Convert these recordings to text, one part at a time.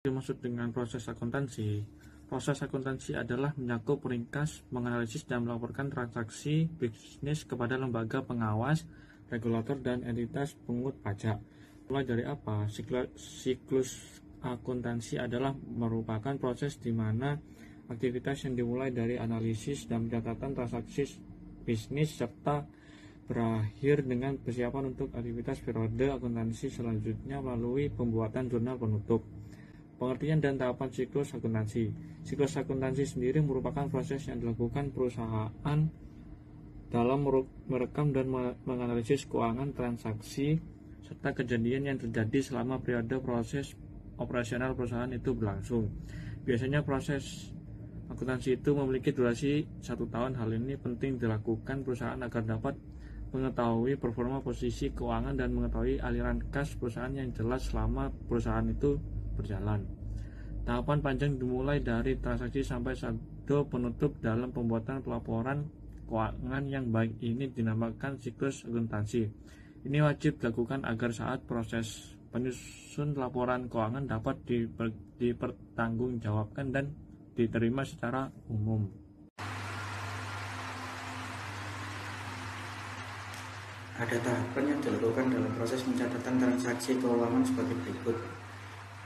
Dimaksud dengan proses akuntansi? Proses akuntansi adalah menyakup, meringkas, menganalisis, dan melaporkan transaksi bisnis kepada lembaga pengawas, regulator, dan entitas pungut pajak. Mulai dari apa? Siklus akuntansi adalah merupakan proses di mana aktivitas yang dimulai dari analisis dan pencatatan transaksi bisnis serta berakhir dengan persiapan untuk aktivitas periode akuntansi selanjutnya melalui pembuatan jurnal penutup. Pengertian dan tahapan siklus akuntansi. Siklus akuntansi sendiri merupakan proses yang dilakukan perusahaan dalam merekam dan menganalisis keuangan transaksi serta kejadian yang terjadi selama periode proses operasional perusahaan itu berlangsung. Biasanya proses akuntansi itu memiliki durasi 1 tahun. Hal ini penting dilakukan perusahaan agar dapat mengetahui performa posisi keuangan dan mengetahui aliran kas perusahaan yang jelas selama perusahaan itu berjalan. Tahapan panjang dimulai dari transaksi sampai saldo penutup dalam pembuatan pelaporan keuangan yang baik ini dinamakan siklus akuntansi. Ini wajib dilakukan agar saat proses penyusun laporan keuangan dapat dipertanggungjawabkan dan diterima secara umum. Ada tahapan yang dilakukan dalam proses pencatatan transaksi keuangan sebagai berikut.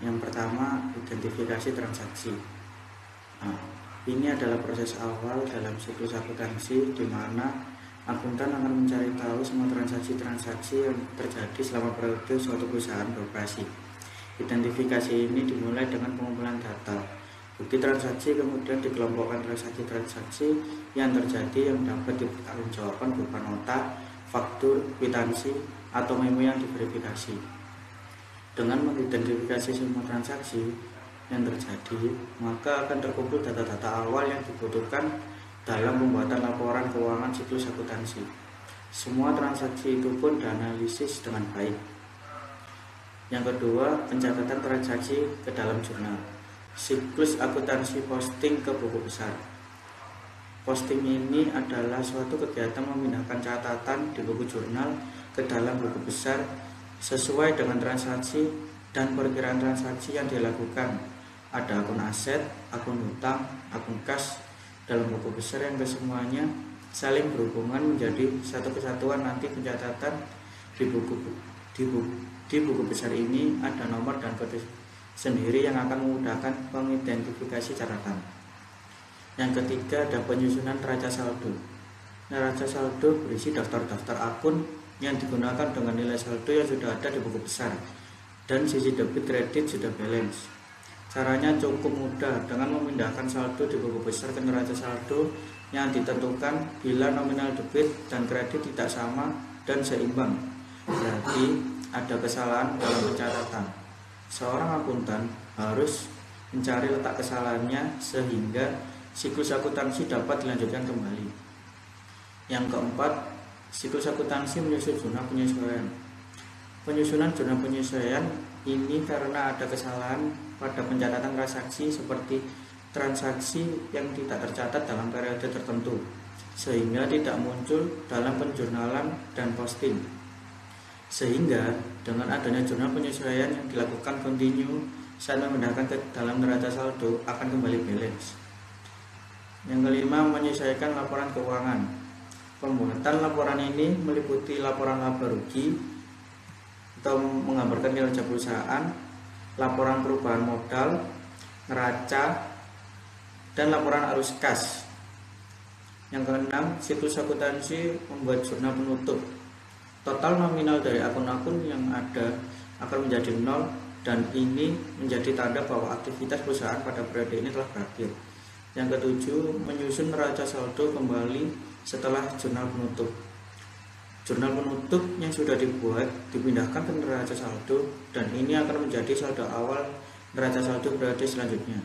Yang pertama, identifikasi transaksi. Ini adalah proses awal dalam siklus akuntansi di mana akuntan akan mencari tahu semua transaksi-transaksi yang terjadi selama periode suatu perusahaan beroperasi. Identifikasi ini dimulai dengan pengumpulan data. Bukti transaksi kemudian dikelompokkan transaksi-transaksi yang terjadi yang dapat dipertanggungjawabkan berupa nota, faktur, kwitansi, atau memo yang diverifikasi. Dengan mengidentifikasi semua transaksi yang terjadi, maka akan terkumpul data-data awal yang dibutuhkan dalam pembuatan laporan keuangan siklus akuntansi. Semua transaksi itu pun dianalisis dengan baik. Yang kedua, pencatatan transaksi ke dalam jurnal. Siklus akuntansi posting ke buku besar. Posting ini adalah suatu kegiatan memindahkan catatan di buku jurnal ke dalam buku besar sesuai dengan transaksi dan perkiraan transaksi yang dilakukan. Ada akun aset, akun hutang, akun kas dalam buku besar yang kesemuanya saling berhubungan menjadi satu kesatuan. Nanti pencatatan di buku besar ini ada nomor dan kode sendiri yang akan memudahkan pengidentifikasi catatan. Yang ketiga, ada penyusunan neraca saldo. Neraca saldo berisi daftar-daftar akun yang digunakan dengan nilai saldo yang sudah ada di buku besar dan sisi debit kredit sudah balance. Caranya cukup mudah dengan memindahkan saldo di buku besar ke neraca saldo yang ditentukan bila nominal debit dan kredit tidak sama dan seimbang. Berarti ada kesalahan dalam pencatatan. Seorang akuntan harus mencari letak kesalahannya sehingga siklus akuntansi dapat dilanjutkan kembali. Yang keempat, siklus akuntansi menyusun jurnal penyesuaian. Penyusunan jurnal penyesuaian ini karena ada kesalahan pada pencatatan transaksi seperti transaksi yang tidak tercatat dalam periode tertentu, sehingga tidak muncul dalam penjurnalan dan posting. Sehingga dengan adanya jurnal penyesuaian yang dilakukan kontinu saat memindahkan ke dalam neraca saldo akan kembali balance. Yang kelima, menyesuaikan laporan keuangan. Pembuatan laporan ini meliputi laporan laba rugi atau menggambarkan kinerja perusahaan, laporan perubahan modal, neraca, dan laporan arus kas. Yang keenam, siklus akuntansi membuat jurnal penutup. Total nominal dari akun-akun yang ada akan menjadi 0 dan ini menjadi tanda bahwa aktivitas perusahaan pada periode ini telah berakhir. Yang ketujuh, menyusun neraca saldo kembali setelah jurnal penutup. Jurnal penutup yang sudah dibuat dipindahkan ke neraca saldo dan ini akan menjadi saldo awal neraca saldo periode selanjutnya.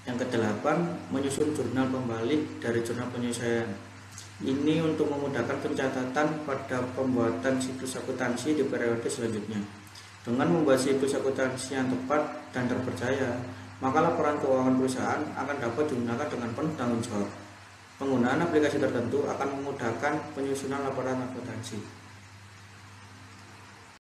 Yang kedelapan, menyusun jurnal pembalik dari jurnal penyesuaian. Ini untuk memudahkan pencatatan pada pembuatan siklus akuntansi di periode selanjutnya. Dengan membuat siklus akuntansi yang tepat dan terpercaya, maka laporan keuangan perusahaan akan dapat digunakan dengan penuh tanggung jawab. Penggunaan aplikasi tertentu akan memudahkan penyusunan laporan akuntansi.